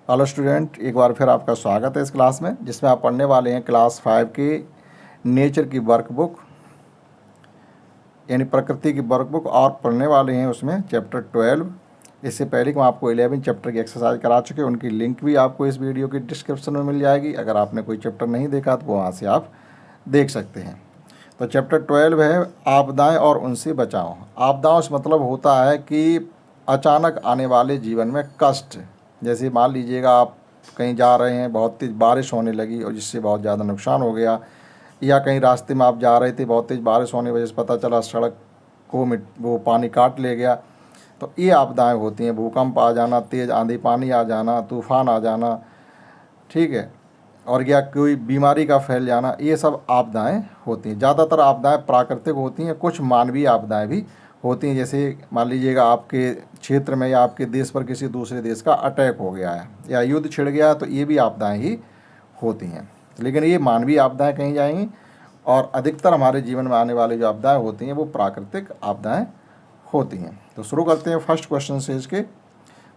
Hello student, एक बार फिर आपका स्वागत है इस क्लास में, जिसमें आप पढ़ने वाले हैं क्लास 5 के नेचर की वर्कबुक यानी प्रकृति की वर्कबुक, और पढ़ने वाले हैं उसमें चैप्टर 12। इससे पहले कि मैं आपको 11 चैप्टर की एक्सरसाइज करा चुके, उनकी लिंक भी आपको इस वीडियो की डिस्क्रिप्शन में मिल जाएगी। अगर आपने कोई चैप्टर नहीं देखा तो वहाँ से आप देख सकते हैं। तो चैप्टर 12 है आपदाएँ और उनसे बचाओ। आपदाओं से मतलब होता है कि अचानक आने वाले जीवन में कष्ट। जैसे मान लीजिएगा आप कहीं जा रहे हैं, बहुत तेज़ बारिश होने लगी और जिससे बहुत ज़्यादा नुकसान हो गया, या कहीं रास्ते में आप जा रहे थे, बहुत तेज़ बारिश होने की वजह से पता चला सड़क को वो पानी काट ले गया। तो ये आपदाएं होती हैं। भूकंप आ जाना, तेज़ आंधी पानी आ जाना, तूफ़ान आ जाना, ठीक है, और या कोई बीमारी का फैल जाना, ये सब आपदाएं होती हैं। ज़्यादातर आपदाएं प्राकृतिक होती हैं, कुछ मानवीय आपदाएं भी होती हैं। जैसे मान लीजिएगा आपके क्षेत्र में या आपके देश पर किसी दूसरे देश का अटैक हो गया है या युद्ध छिड़ गया, तो ये भी आपदाएं ही होती हैं। लेकिन ये मानवीय आपदाएं कहीं जाएंगी, और अधिकतर हमारे जीवन में आने वाली जो आपदाएं होती हैं वो प्राकृतिक आपदाएं होती हैं। तो शुरू करते हैं फर्स्ट क्वेश्चन से इसके।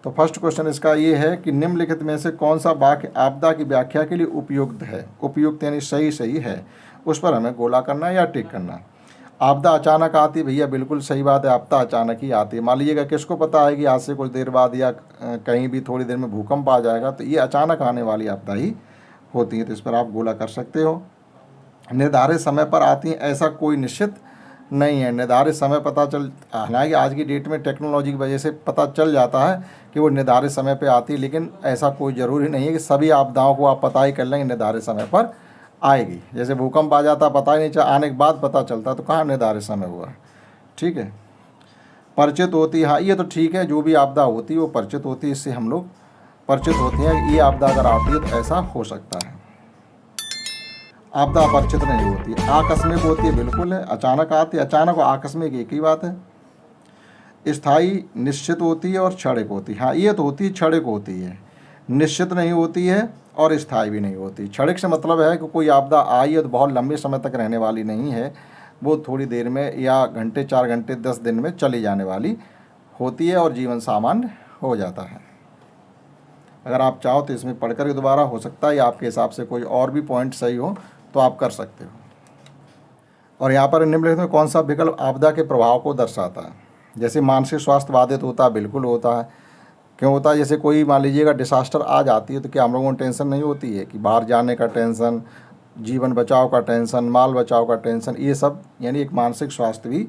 तो फर्स्ट क्वेश्चन इसका ये है कि निम्नलिखित में से कौन सा वाक्य आपदा की व्याख्या के लिए उपयुक्त है। उपयुक्त यानी सही है, उस पर हमें गोला करना है या टिक करना है। आपदा अचानक आती, भैया बिल्कुल सही बात है, आपदा अचानक ही आती है। मान लीजिएगा किसको पता है कि आज से कुछ देर बाद या कहीं भी थोड़ी देर में भूकंप आ जाएगा, तो ये अचानक आने वाली आपदा ही होती है। तो इस पर आप गोला कर सकते हो। निर्धारित समय पर आती हैं, ऐसा कोई निश्चित नहीं है। निर्धारित समय पता चल, हालांकि आज की डेट में टेक्नोलॉजी की वजह से पता चल जाता है कि वो निर्धारित समय पे आती है, लेकिन ऐसा कोई ज़रूरी नहीं है कि सभी आपदाओं को आप पता ही कर लेंगे निर्धारित समय पर आएगी। जैसे भूकंप आ जाता, पता ही नहीं चला, आने के बाद पता चलता, तो कहाँ निर्धारित समय हुआ है। ठीक है, परिचित होती है, हाँ ये तो ठीक है, जो भी आपदा होती है वो परिचित होती है, इससे हम लोग परिचित होते हैं। ये आपदा अगर आती है तो ऐसा हो सकता है। आपदा अपरिचित नहीं होती, आकस्मिक होती है, बिल्कुल है। अचानक आती है, अचानक और आकस्मिक एक ही बात है। स्थायी निश्चित होती है और क्षणिक होती है, हाँ ये तो होती है, क्षणिक होती है, निश्चित नहीं होती है और स्थायी भी नहीं होती। क्षणिक से मतलब है कि कोई आपदा आई है तो बहुत लंबे समय तक रहने वाली नहीं है, वो थोड़ी देर में या घंटे, 4 घंटे, 10 दिन में चली जाने वाली होती है और जीवन सामान्य हो जाता है। अगर आप चाहो तो इसमें पढ़कर के दोबारा हो सकता है या आपके हिसाब से कोई और भी पॉइंट सही हो तो आप कर सकते हो। और यहाँ पर निम्नलिखित में कौन सा विकल्प आपदा के प्रभाव को दर्शाता है। जैसे मानसिक स्वास्थ्य बाधित होता है, बिल्कुल होता है। क्यों होता है? जैसे कोई मान लीजिएगा डिसास्टर आ जाती है तो क्या हम लोगों को टेंशन नहीं होती है कि बाहर जाने का टेंशन, जीवन बचाव का टेंशन, माल बचाव का टेंशन, ये सब यानी एक मानसिक स्वास्थ्य भी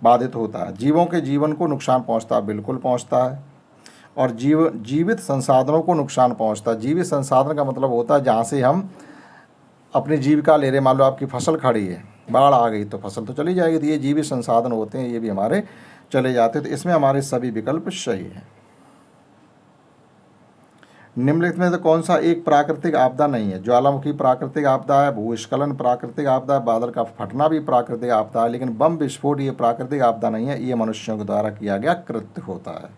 बाधित होता है। जीवों के जीवन को नुकसान पहुँचता है, बिल्कुल पहुँचता है। और जीवित संसाधनों को नुकसान पहुँचता है। जीवित संसाधन का मतलब होता है जहाँ से हम अपनी जीविका ले रहे। मान लो आपकी फसल खड़ी है, बाढ़ आ गई तो फसल तो चली जाएगी, तो ये जीवित संसाधन होते हैं, ये भी हमारे चले जाते हैं। तो इसमें हमारे सभी विकल्प सही हैं। निम्नलिखित में से कौन सा एक प्राकृतिक आपदा नहीं है। ज्वालामुखी प्राकृतिक आपदा है, भूस्खलन प्राकृतिक आपदा है, बादल का फटना भी प्राकृतिक आपदा है, लेकिन बम विस्फोट ये प्राकृतिक आपदा नहीं है, ये मनुष्यों के द्वारा किया गया कृत्य होता है।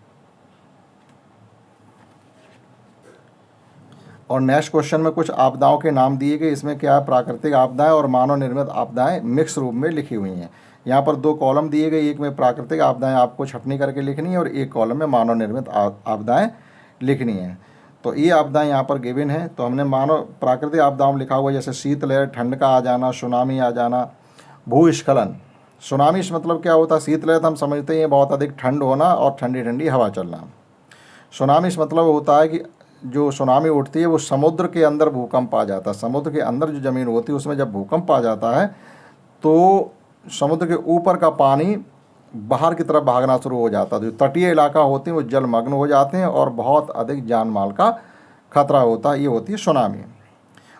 और नेक्स्ट क्वेश्चन में कुछ आपदाओं के नाम दिए गए, इसमें क्या है, प्राकृतिक आपदाएं और मानव निर्मित आपदाएं मिक्स रूप में लिखी हुई हैं। यहाँ पर 2 कॉलम दिए गए, एक में प्राकृतिक आपदाएं आपको छटनी करके लिखनी है और एक कॉलम में मानव निर्मित आपदाएं लिखनी है। तो ये आपदाएं यहाँ पर गिवन है, तो हमने मानव प्राकृतिक आपदाओं में लिखा हुआ जैसे शीतलहर, ठंड का आ जाना, सुनामी आ जाना, भूस्खलन। सुनामी से मतलब क्या होता है, शीतलहर तो हम समझते हैं बहुत अधिक ठंड होना और ठंडी ठंडी हवा चलना। सुनामी से मतलब होता है कि जो सुनामी उठती है वो समुद्र के अंदर भूकंप आ जाता है। समुद्र के अंदर जो ज़मीन होती है उसमें जब भूकंप आ जाता है तो समुद्र के ऊपर का पानी बाहर की तरफ भागना शुरू हो जाता है। जो तटीय इलाका होते हैं वो जलमग्न हो जाते हैं और बहुत अधिक जान माल का खतरा होता है, ये होती है सुनामी।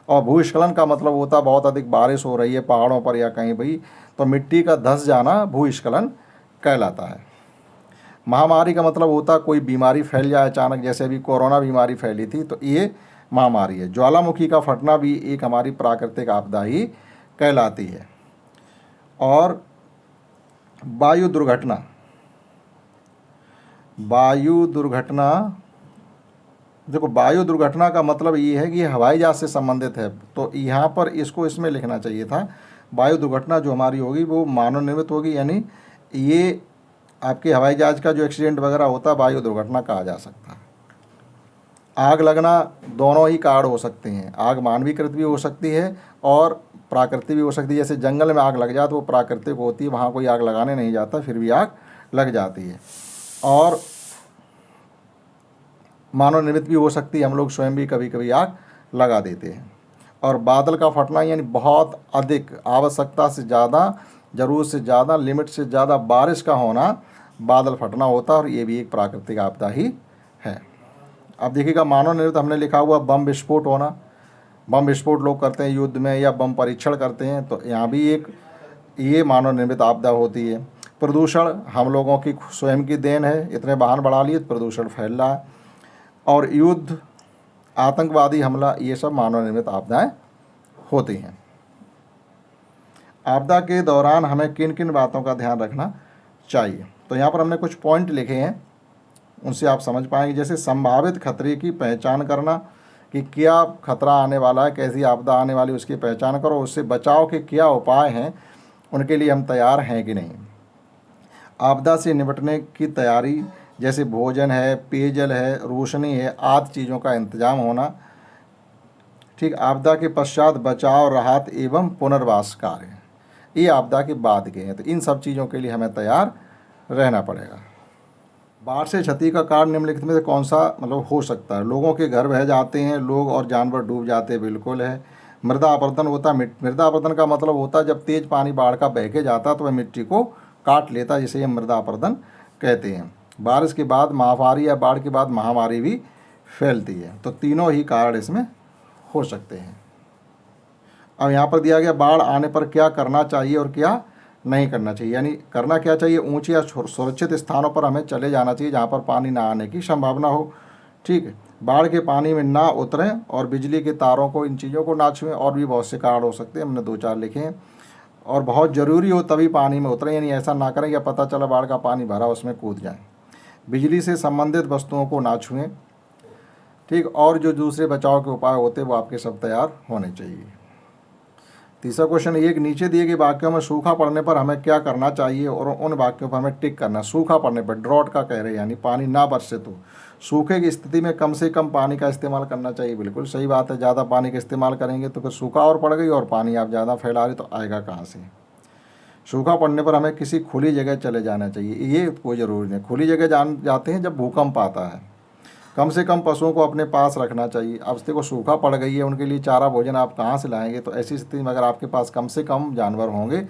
और भूस्खलन का मतलब होता है बहुत अधिक बारिश हो रही है पहाड़ों पर या कहीं भी, तो मिट्टी का धंस जाना भूस्खलन कहलाता है। महामारी का मतलब होता है कोई बीमारी फैल जाए अचानक, जैसे अभी कोरोना बीमारी फैली थी, तो ये महामारी है। ज्वालामुखी का फटना भी एक हमारी प्राकृतिक आपदा ही कहलाती है। और वायु दुर्घटना, देखो वायु दुर्घटना का मतलब ये है कि हवाई जहाज से संबंधित है, तो यहाँ पर इसमें लिखना चाहिए था। वायु दुर्घटना जो हमारी होगी वो मानव निर्मित होगी, यानी ये आपके हवाई जहाज़ का जो एक्सीडेंट वगैरह होता है वायु दुर्घटना कहा जा सकता है। आग लगना दोनों ही कारण हो सकते हैं। आग मानवीकृत भी हो सकती है और प्राकृतिक भी हो सकती है। जैसे जंगल में आग लग जाए तो वो प्राकृतिक होती है, वहाँ कोई आग लगाने नहीं जाता, फिर भी आग लग जाती है। और मानव निर्मित भी हो सकती है, हम लोग स्वयं भी कभी कभी आग लगा देते हैं। और बादल का फटना यानी बहुत अधिक, आवश्यकता से ज़्यादा, ज़रूरत से ज़्यादा, लिमिट से ज़्यादा बारिश का होना बादल फटना होता है, और ये भी एक प्राकृतिक आपदा ही है। अब देखिएगा, मानव निर्मित हमने लिखा हुआ बम विस्फोट होना। बम विस्फोट लोग करते हैं युद्ध में या बम परीक्षण करते हैं, तो यहाँ भी एक ये मानव निर्मित आपदा होती है। प्रदूषण हम लोगों की स्वयं की देन है, इतने वाहन बढ़ा लिए तो प्रदूषण फैल रहा है। और युद्ध, आतंकवादी हमला, ये सब मानव निर्मित आपदाएं होती हैं। आपदा के दौरान हमें किन किन बातों का ध्यान रखना चाहिए, तो यहाँ पर हमने कुछ पॉइंट लिखे हैं, उनसे आप समझ पाएंगे। जैसे संभावित खतरे की पहचान करना, कि क्या खतरा आने वाला है, कैसी आपदा आने वाली, उसकी पहचान करो। उससे बचाव के क्या उपाय हैं, उनके लिए हम तैयार हैं कि नहीं। आपदा से निपटने की तैयारी, जैसे भोजन है, पेयजल है, रोशनी है, आदि चीज़ों का इंतजाम होना। ठीक, आपदा के पश्चात बचाव, राहत एवं पुनर्वास कार्य, ये आपदा के बाद के हैं, तो इन सब चीज़ों के लिए हमें तैयार रहना पड़ेगा। बाढ़ से क्षति का कारण निम्नलिखित में से कौन सा हो सकता है। लोगों के घर बह जाते हैं, लोग और जानवर डूब जाते हैं, बिल्कुल है। मृदा अपरदन होता है। मृदा अपरदन का मतलब होता है जब तेज पानी बाढ़ का बह के जाता तो वह मिट्टी को काट लेता है, जिसे हम मृदा अपरदन कहते हैं। बारिश के बाद महामारी या बाढ़ के बाद महामारी भी फैलती है, तो तीनों ही कारण इसमें हो सकते हैं। अब यहाँ पर दिया गया बाढ़ आने पर क्या करना चाहिए और क्या नहीं करना चाहिए, यानी करना क्या चाहिए, ऊंचे या सुरक्षित स्थानों पर हमें चले जाना चाहिए जहाँ पर पानी ना आने की संभावना हो। ठीक है, बाढ़ के पानी में ना उतरें और बिजली के तारों को, इन चीज़ों को ना छुएं। और भी बहुत से कारण हो सकते हैं, हमने 2-4 लिखे हैं। और बहुत ज़रूरी हो तभी पानी में उतरें, यानी ऐसा ना करें कि पता चला बाढ़ का पानी भरा उसमें कूद जाएँ। बिजली से संबंधित वस्तुओं को ना छुएं। ठीक, और जो दूसरे बचाव के उपाय होते हैं वो आपके सब तैयार होने चाहिए। तीसरा क्वेश्चन ये कि नीचे दिए गए वाक्यों में सूखा पड़ने पर हमें क्या करना चाहिए और उन वाक्यों पर हमें टिक करना। सूखा पड़ने पर, ड्रॉट का कह रहे हैं, यानी पानी ना बरसे तो सूखे की स्थिति में कम से कम पानी का इस्तेमाल करना चाहिए। बिल्कुल सही बात है, ज़्यादा पानी का इस्तेमाल करेंगे तो फिर सूखा और पड़ गई, और पानी आप ज़्यादा फैला रहे तो आएगा कहाँ से। सूखा पड़ने पर हमें किसी खुली जगह चले जाना चाहिए, ये कोई ज़रूरी नहीं। खुली जगह जाते हैं जब भूकंप आता है। कम से कम पशुओं को अपने पास रखना चाहिए। अब देखो सूखा पड़ गई है, उनके लिए चारा भोजन आप कहाँ से लाएंगे, तो ऐसी स्थिति में अगर आपके पास कम से कम जानवर होंगे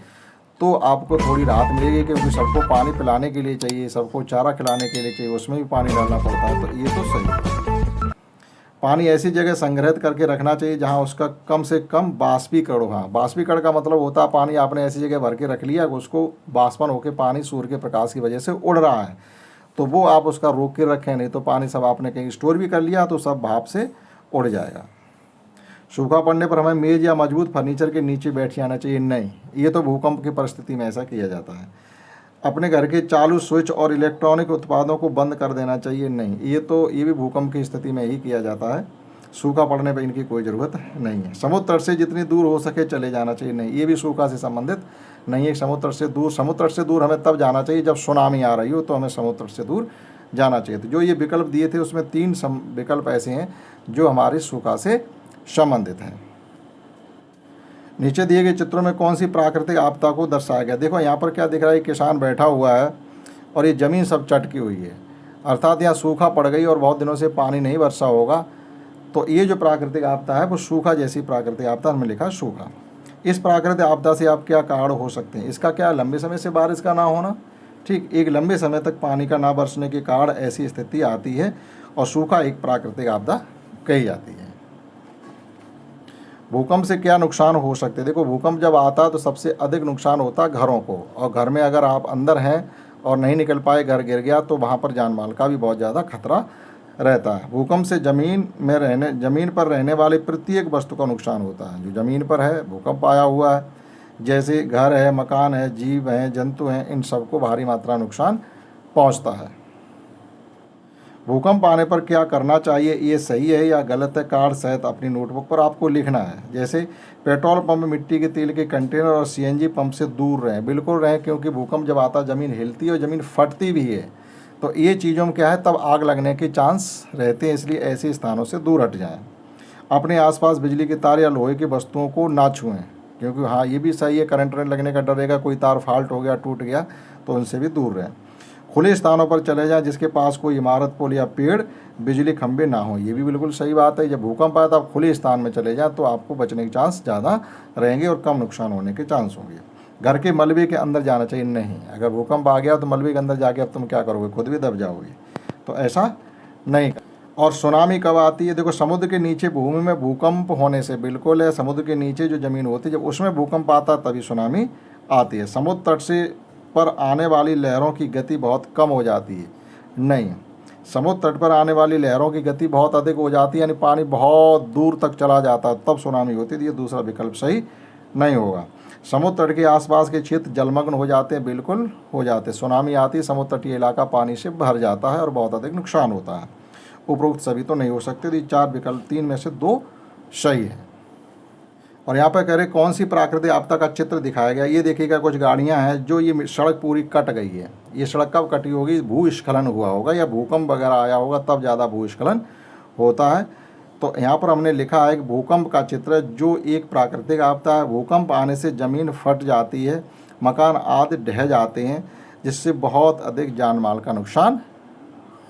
तो आपको थोड़ी राहत मिलेगी, क्योंकि सबको पानी पिलाने के लिए चाहिए, सबको चारा खिलाने के लिए चाहिए, उसमें भी पानी डालना पड़ता है, तो ये तो सही है। पानी ऐसी जगह संग्रहित करके रखना चाहिए जहाँ उसका कम से कम बाष्पीकरण हो। हाँ, बाष्पीकरण का मतलब होता है पानी आपने ऐसी जगह भर के रख लिया, उसको बाष्पन होकर पानी सूर्य के प्रकाश की वजह से उड़ रहा है, तो वो आप उसका रोक के रखें, नहीं तो पानी सब आपने कहीं स्टोर भी कर लिया तो सब भाप से उड़ जाएगा। सूखा पड़ने पर हमें मेज़ या मजबूत फर्नीचर के नीचे बैठ जाना चाहिए, नहीं, ये तो भूकंप की परिस्थिति में ऐसा किया जाता है। अपने घर के चालू स्विच और इलेक्ट्रॉनिक उत्पादों को बंद कर देना चाहिए, नहीं, ये भी भूकंप की स्थिति में ही किया जाता है। सूखा पड़ने पर इनकी कोई ज़रूरत नहीं है। समुद्र तट से जितनी दूर हो सके चले जाना चाहिए, नहीं, ये भी सूखा से संबंधित नहीं है। समुद्र तट से दूर हमें तब जाना चाहिए जब सुनामी आ रही हो, तो हमें समुद्र तट से दूर जाना चाहिए। तो जो ये विकल्प दिए थे उसमें 3 विकल्प ऐसे हैं जो हमारे सूखा से संबंधित हैं। नीचे दिए गए चित्रों में कौन सी प्राकृतिक आपदा को दर्शाया गया। देखो यहाँ पर क्या दिख रहा है, किसान बैठा हुआ है और ये ज़मीन सब चटकी हुई है, अर्थात यहाँ सूखा पड़ गई और बहुत दिनों से पानी नहीं बरसा होगा, तो ये जो प्राकृतिक आपदा है वो सूखा जैसी प्राकृतिक आपदा, हमने लिखा सूखा। इस प्राकृतिक आपदा से आप क्या कारण हो सकते हैं, इसका क्या, लंबे समय से बारिश का ना होना। ठीक, एक लंबे समय तक पानी का ना बरसने के कारण ऐसी स्थिति आती है, और सूखा एक प्राकृतिक आपदा कही जाती है। भूकंप से क्या नुकसान हो सकते हैं। देखो, भूकंप जब आता है तो सबसे अधिक नुकसान होता है घरों को, और घर में अगर आप अंदर हैं और नहीं निकल पाए, घर गिर गया, तो वहाँ पर जान माल का भी बहुत ज़्यादा खतरा रहता है। भूकंप से ज़मीन पर रहने वाले प्रत्येक वस्तु का नुकसान होता है। जो ज़मीन पर है, भूकंप आया हुआ है, जैसे घर है, मकान है, जीव हैं, जंतु हैं, इन सबको भारी मात्रा नुकसान पहुंचता है। भूकंप आने पर क्या करना चाहिए, ये सही है या गलत है, कार्ड सहित अपनी नोटबुक पर आपको लिखना है। जैसे पेट्रोल पंप, मिट्टी के तेल के कंटेनर और सीएनजी पंप से दूर रहें, बिल्कुल रहें, क्योंकि भूकंप जब आता ज़मीन हिलती है और ज़मीन फटती भी है, तो ये चीज़ों में क्या है, तब आग लगने के चांस रहते हैं, इसलिए ऐसे स्थानों से दूर हट जाएं। अपने आसपास बिजली के तार या लोहे की वस्तुओं को ना छुएं, क्योंकि हाँ ये भी सही है, करंट लगने का डर रहेगा, कोई तार फाल्ट हो गया, टूट गया, तो उनसे भी दूर रहें। खुले स्थानों पर चले जाएं जिसके पास कोई इमारत, पुल या पेड़, बिजली खंभे ना हो, ये भी बिल्कुल सही बात है। जब भूकंप आए तो आप खुले स्थान में चले जाएं तो आपको बचने के चांस ज़्यादा रहेंगे और कम नुकसान होने के चांस होंगे। घर के मलबे के अंदर जाना चाहिए नहीं, अगर भूकंप आ गया तो मलबे के अंदर जाके अब तुम क्या करोगे, खुद भी दब जाओगे, तो ऐसा नहीं। और सुनामी कब आती है, देखो समुद्र के नीचे भूमि में भूकंप होने से बिल्कुल है, समुद्र के नीचे जो ज़मीन होती है जब उसमें भूकंप आता है तभी सुनामी आती है। समुद्र तट से पर आने वाली लहरों की गति बहुत कम हो जाती है, नहीं, समुद्र तट पर आने वाली लहरों की गति बहुत अधिक हो जाती है, यानी पानी बहुत दूर तक चला जाता है, तब सुनामी होती है। ये दूसरा विकल्प सही नहीं होगा। समुद्र तट के आसपास के क्षेत्र जलमग्न हो जाते हैं, बिल्कुल हो जाते हैं। सुनामी आती है, समुद्र तटीय इलाका पानी से भर जाता है और बहुत अधिक नुकसान होता है। उपरोक्त सभी तो नहीं हो सकते, तो ये 4 विकल्प 3 में से 2 सही है। और यहाँ पर कह रहे कौन सी प्राकृतिक आपदा का चित्र दिखाया गया, ये देखिएगा कुछ गाड़ियाँ हैं जो ये सड़क पूरी कट गई है। ये सड़क कब कटी होगी, भूस्खलन हुआ होगा या भूकंप वगैरह आया होगा तब ज़्यादा भूस्खलन होता है। तो यहाँ पर हमने लिखा है कि भूकंप का चित्र जो एक प्राकृतिक आपदा है। भूकंप आने से ज़मीन फट जाती है, मकान आदि ढह जाते हैं, जिससे बहुत अधिक जान माल का नुकसान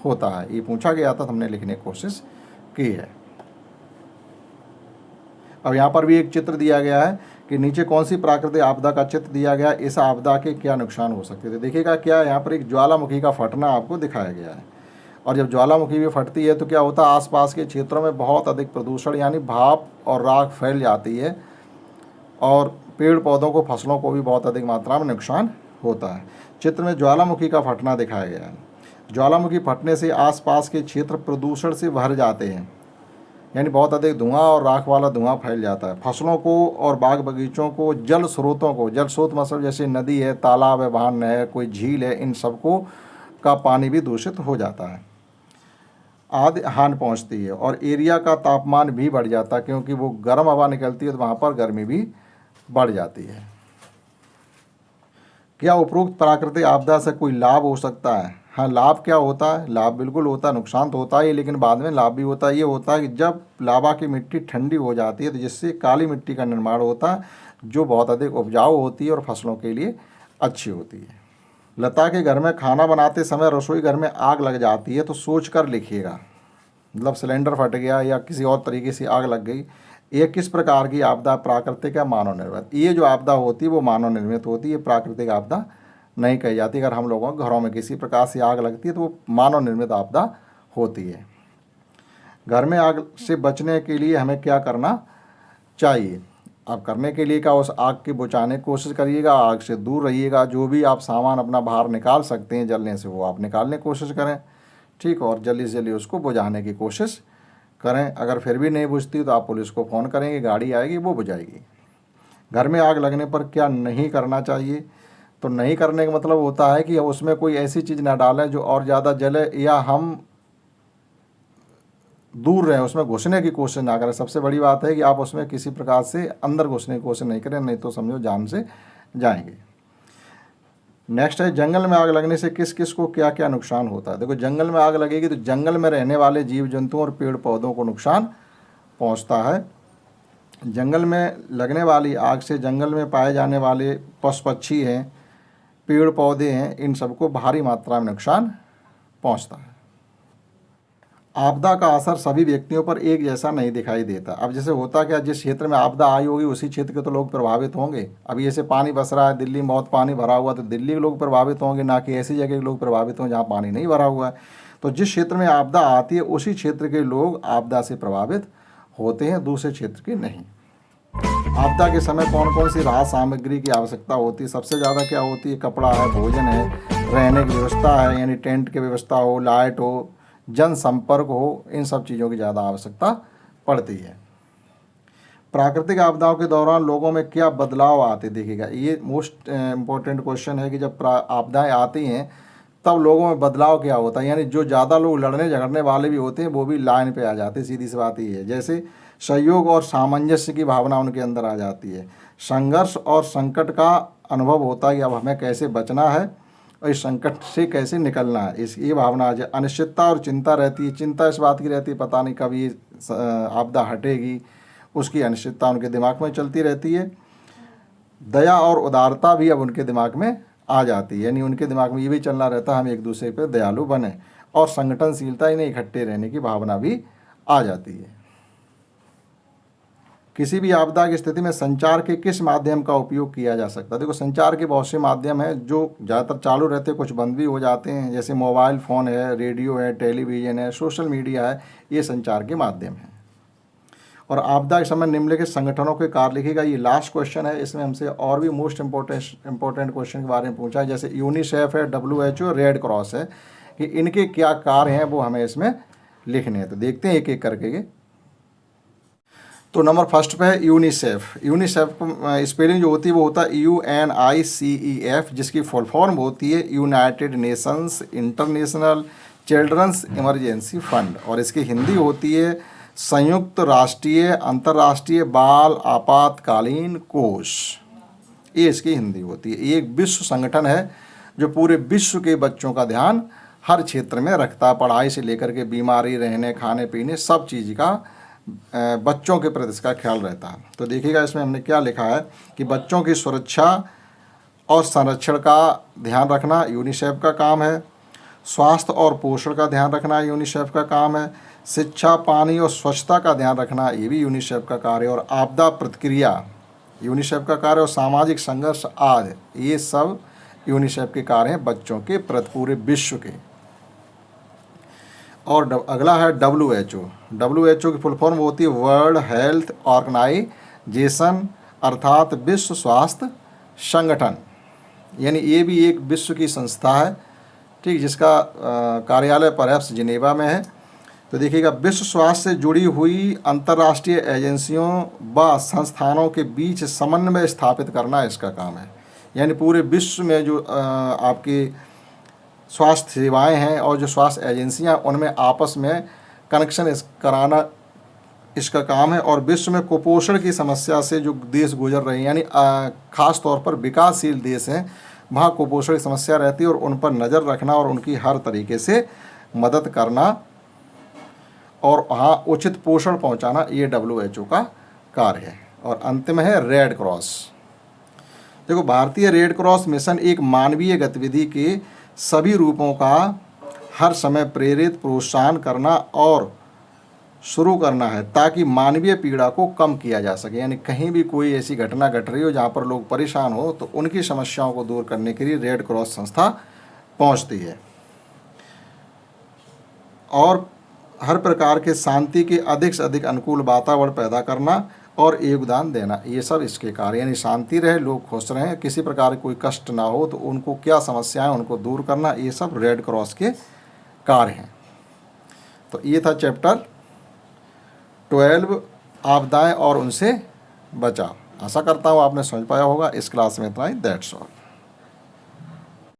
होता है। ये पूछा गया था, हमने लिखने की कोशिश की है। अब यहाँ पर भी एक चित्र दिया गया है कि नीचे कौन सी प्राकृतिक आपदा का चित्र दिया गया, इस आपदा के क्या नुकसान हो सकते थे। देखिएगा क्या यहाँ पर एक ज्वालामुखी का फटना आपको दिखाया गया है, और जब ज्वालामुखी भी फटती है तो क्या होता है, आसपास के क्षेत्रों में बहुत अधिक प्रदूषण यानी भाप और राख फैल जाती है, और पेड़ पौधों को, फसलों को भी बहुत अधिक मात्रा में नुकसान होता है। चित्र में ज्वालामुखी का फटना दिखाया गया है। ज्वालामुखी फटने से आसपास के क्षेत्र प्रदूषण से भर जाते हैं, यानी बहुत अधिक धुआं और राख वाला धुआं फैल जाता है। फसलों को और बाग बगीचों को, जल स्रोतों को, जल स्रोत मतलब जैसे नदी है, तालाब है, वाहन है, कोई झील है, इन सबको का पानी भी दूषित हो जाता है, आदि हानि पहुंचती है। और एरिया का तापमान भी बढ़ जाता है, क्योंकि वो गर्म हवा निकलती है तो वहाँ पर गर्मी भी बढ़ जाती है। क्या उपरोक्त प्राकृतिक आपदा से कोई लाभ हो सकता है? हाँ, लाभ क्या होता है, लाभ बिल्कुल होता है, नुकसान तो होता है लेकिन बाद में लाभ भी होता है। ये होता है कि जब लावा की मिट्टी ठंडी हो जाती है तो जिससे काली मिट्टी का निर्माण होता है, जो बहुत अधिक उपजाऊ होती है और फसलों के लिए अच्छी होती है। लता के घर में खाना बनाते समय रसोई घर में आग लग जाती है तो सोच कर लिखिएगा, मतलब सिलेंडर फट गया या किसी और तरीके से आग लग गई। ये किस प्रकार की आपदा, प्राकृतिक या मानव निर्मित? ये जो आपदा होती है वो मानव निर्मित होती है, प्राकृतिक आपदा नहीं कही जाती। अगर हम लोगों के घरों में किसी प्रकार से आग लगती है तो वो मानव निर्मित आपदा होती है। घर में आग से बचने के लिए हमें क्या करना चाहिए? आप करने के लिए क्या, उस आग के बुझाने की कोशिश करिएगा, आग से दूर रहिएगा। जो भी आप सामान अपना बाहर निकाल सकते हैं जलने से वो आप निकालने की कोशिश करें, ठीक, और जल्दी से जल्दी उसको बुझाने की कोशिश करें। अगर फिर भी नहीं बुझती तो आप पुलिस को फ़ोन करेंगे, गाड़ी आएगी, वो बुझाएगी। घर में आग लगने पर क्या नहीं करना चाहिए? तो नहीं करने का मतलब होता है कि उसमें कोई ऐसी चीज़ ना डालें जो और ज़्यादा जले, या हम दूर रहें, उसमें घुसने की कोशिश ना करें। सबसे बड़ी बात है कि आप उसमें किसी प्रकार से अंदर घुसने की कोशिश नहीं करें, नहीं तो समझो जान से जाएंगे। नेक्स्ट है, जंगल में आग लगने से किस किस को क्या क्या नुकसान होता है? देखो, जंगल में आग लगेगी तो जंगल में रहने वाले जीव जंतुओं और पेड़ पौधों को नुकसान पहुंचता है। जंगल में लगने वाली आग से जंगल में पाए जाने वाले पशु पक्षी हैं, पेड़ पौधे हैं, इन सबको भारी मात्रा में नुकसान पहुंचता है। आपदा का असर सभी व्यक्तियों पर एक जैसा नहीं दिखाई देता। अब जैसे होता क्या, जिस क्षेत्र में आपदा आई होगी उसी क्षेत्र के तो लोग प्रभावित होंगे। अब जैसे पानी बस रहा है, दिल्ली में बहुत पानी भरा हुआ, तो दिल्ली के लोग प्रभावित होंगे, ना कि ऐसी जगह के लोग प्रभावित हों जहाँ पानी नहीं भरा हुआ है। तो जिस क्षेत्र में आपदा आती है उसी क्षेत्र के लोग आपदा से प्रभावित होते हैं, दूसरे क्षेत्र के नहीं। आपदा के समय कौन कौन सी राहत सामग्री की आवश्यकता होती है? सबसे ज़्यादा क्या होती है? कपड़ा है, भोजन है, रहने की व्यवस्था है, यानी टेंट की व्यवस्था हो, लाइट हो, जनसंपर्क हो, इन सब चीज़ों की ज़्यादा आवश्यकता पड़ती है। प्राकृतिक आपदाओं के दौरान लोगों में क्या बदलाव आते? देखिएगा, ये मोस्ट इम्पोर्टेंट क्वेश्चन है कि जब आपदाएं आती हैं तब लोगों में बदलाव क्या होता है। यानी जो ज़्यादा लोग लड़ने झगड़ने वाले भी होते हैं वो भी लाइन पे आ जाते हैं, सीधी सी बात ये है। जैसे सहयोग और सामंजस्य की भावना उनके अंदर आ जाती है। संघर्ष और संकट का अनुभव होता है कि अब हमें कैसे बचना है, और इस संकट से कैसे निकलना है, इस ये भावना आ जाए। अनिश्चितता और चिंता रहती है, चिंता इस बात की रहती है पता नहीं कब ये आपदा हटेगी, उसकी अनिश्चितता उनके दिमाग में चलती रहती है। दया और उदारता भी अब उनके दिमाग में आ जाती है, यानी उनके दिमाग में ये भी चलना रहता है हम एक दूसरे पर दयालु बने, और संगठनशीलता इन्हें इकट्ठे रहने की भावना भी आ जाती है। किसी भी आपदा की स्थिति में संचार के किस माध्यम का उपयोग किया जा सकता है? देखो, संचार के बहुत से माध्यम हैं जो ज़्यादातर चालू रहते हैं, कुछ बंद भी हो जाते हैं, जैसे मोबाइल फ़ोन है, रेडियो है, टेलीविज़न है, सोशल मीडिया है, ये संचार के माध्यम हैं। और आपदा के समय निम्नलिखित संगठनों के कार्य लिखिएगा। ये लास्ट क्वेश्चन है, इसमें हमसे और भी मोस्ट इम्पोर्टेंट क्वेश्चन के बारे में पूछा है, जैसे यूनिसेफ है, WHO, रेड क्रॉस है, कि इनके क्या कार्य हैं वो हमें इसमें लिखने हैं। तो देखते हैं एक एक करके। तो नंबर फर्स्ट पे है यूनिसेफ। यूनिसेफ स्पेलिंग जो होती है वो होता है UNICEF, जिसकी फुल फॉर्म होती है United Nations International Children's Emergency Fund, और इसकी हिंदी होती है संयुक्त राष्ट्रीय अंतर्राष्ट्रीय बाल आपातकालीन कोष। ये इसकी हिंदी होती है। ये एक विश्व संगठन है जो पूरे विश्व के बच्चों का ध्यान हर क्षेत्र में रखता है, पढ़ाई से लेकर के बीमारी, रहने, खाने पीने, सब चीज़ का बच्चों के प्रति इसका ख्याल रहता है। तो देखिएगा इसमें हमने क्या लिखा है कि बच्चों की सुरक्षा और संरक्षण का ध्यान रखना यूनिसेफ का काम है। स्वास्थ्य और पोषण का ध्यान रखना यूनिसेफ का काम है। शिक्षा, पानी और स्वच्छता का ध्यान रखना ये भी यूनिसेफ का कार्य है। और आपदा प्रतिक्रिया यूनिसेफ का कार्य, और सामाजिक संघर्ष आदि ये सब यूनिसेफ के कार्य हैं बच्चों के प्रति पूरे विश्व के। और अगला है WHO। WHO की फुल फॉर्म होती है वर्ल्ड हेल्थ ऑर्गेनाइजेशन, अर्थात विश्व स्वास्थ्य संगठन, यानी ये भी एक विश्व की संस्था है, ठीक, जिसका कार्यालय परहैप्स जिनेवा में है। तो देखिएगा, विश्व स्वास्थ्य से जुड़ी हुई अंतर्राष्ट्रीय एजेंसियों व संस्थानों के बीच समन्वय स्थापित करना इसका काम है, यानी पूरे विश्व में जो आपकी स्वास्थ्य सेवाएं हैं और जो स्वास्थ्य एजेंसियां उनमें आपस में कनेक्शन कराना इसका काम है। और विश्व में कुपोषण की समस्या से जो देश गुजर रहे हैं, यानी ख़ास तौर पर विकासशील देश हैं, वहाँ कुपोषण की समस्या रहती है और उन पर नज़र रखना और उनकी हर तरीके से मदद करना और वहाँ उचित पोषण पहुँचाना, ये WHO का कार्य है। और अंतिम है रेड क्रॉस। देखो, भारतीय रेड क्रॉस मिशन एक मानवीय गतिविधि के सभी रूपों का हर समय प्रेरित, प्रोत्साहन करना और शुरू करना है ताकि मानवीय पीड़ा को कम किया जा सके, यानी कहीं भी कोई ऐसी घटना घट रही हो जहाँ पर लोग परेशान हो तो उनकी समस्याओं को दूर करने के लिए रेड क्रॉस संस्था पहुँचती है। और हर प्रकार के शांति के अधिक से अधिक अनुकूल वातावरण पैदा करना और योगदान देना, ये सब इसके कार्य, यानी शांति रहे, लोग खुश रहें, किसी प्रकार कोई कष्ट ना हो, तो उनको क्या समस्याएं उनको दूर करना, ये सब रेड क्रॉस के कार्य हैं। तो ये था चैप्टर 12 आपदाएं और उनसे बचाव। आशा करता हूँ आपने समझ पाया होगा। इस क्लास में इतना ही। That's all.